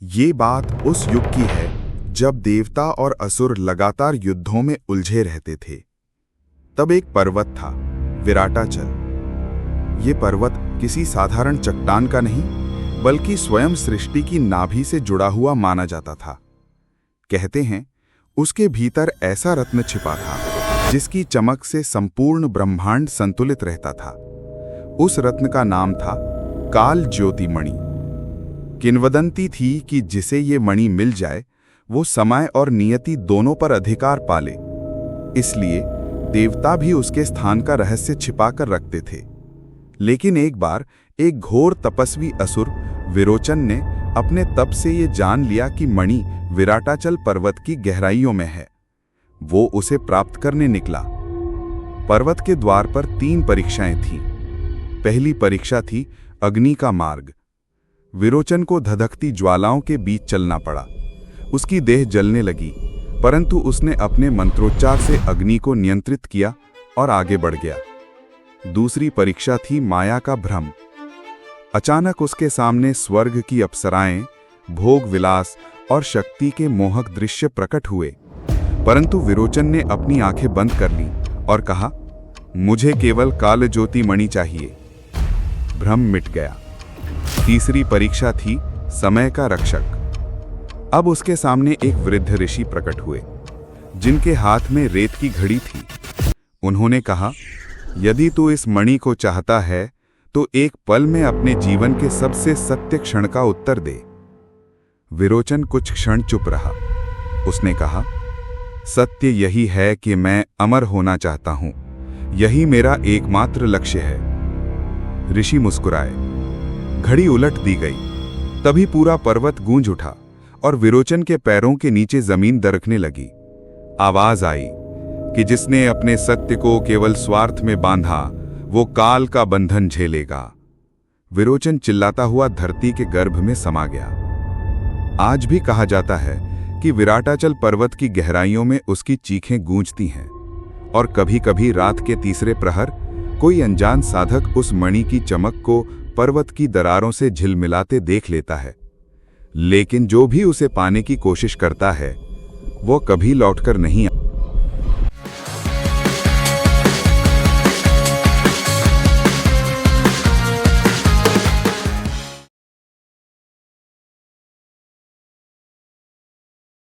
ये बात उस युग की है जब देवता और असुर लगातार युद्धों में उलझे रहते थे। तब एक पर्वत था, विराटाचल। ये पर्वत किसी साधारण चट्टान का नहीं, बल्कि स्वयं सृष्टि की नाभि से जुड़ा हुआ माना जाता था। कहते हैं उसके भीतर ऐसा रत्न छिपा था जिसकी चमक से संपूर्ण ब्रह्मांड संतुलित रहता था। उस रत्न का नाम था काल ज्योति मणि। किंवदंती थी कि जिसे ये मणि मिल जाए वो समय और नियति दोनों पर अधिकार पाले। इसलिए देवता भी उसके स्थान का रहस्य छिपाकर रखते थे। लेकिन एक बार एक घोर तपस्वी असुर विरोचन ने अपने तप से ये जान लिया कि मणि विराटाचल पर्वत की गहराइयों में है। वो उसे प्राप्त करने निकला। पर्वत के द्वार पर 3 परीक्षाएं थीं। पहली परीक्षा थी अग्नि का मार्ग। विरोचन को धधकती ज्वालाओं के बीच चलना पड़ा। उसकी देह जलने लगी, परंतु उसने अपने मंत्रोच्चार से अग्नि को नियंत्रित किया और आगे बढ़ गया। दूसरी परीक्षा थी माया का भ्रम। अचानक उसके सामने स्वर्ग की अप्सराएं, भोग विलास और शक्ति के मोहक दृश्य प्रकट हुए, परंतु विरोचन ने अपनी आंखें बंद कर ली और कहा, मुझे केवल काल ज्योति मणि चाहिए। भ्रम मिट गया। तीसरी परीक्षा थी समय का रक्षक। अब उसके सामने एक वृद्ध ऋषि प्रकट हुए, जिनके हाथ में रेत की घड़ी थी। उन्होंने कहा, यदि तू इस मणि को चाहता है तो एक पल में अपने जीवन के सबसे सत्य क्षण का उत्तर दे। विरोचन कुछ क्षण चुप रहा। उसने कहा, सत्य यही है कि मैं अमर होना चाहता हूं। यही मेरा एकमात्र लक्ष्य है। ऋषि मुस्कुराए। घड़ी उलट दी गई। तभी पूरा पर्वत गूंज उठा और विरोचन के पैरों के नीचे जमीन दरकने लगी। आवाज आई कि जिसने अपने सत्य को केवल स्वार्थ में बांधा वो काल का बंधन झेलेगा। विरोचन चिल्लाता हुआ धरती के गर्भ में समा गया। आज भी कहा जाता है कि विराटाचल पर्वत की गहराइयों में उसकी चीखें गूंजती हैं और कभी-कभी रात के तीसरे प्रहर कोई अनजान साधक उस मणि की चमक को पर्वत की दरारों से झिलमिलाते देख लेता है। लेकिन जो भी उसे पाने की कोशिश करता है वो कभी लौटकर नहीं आता।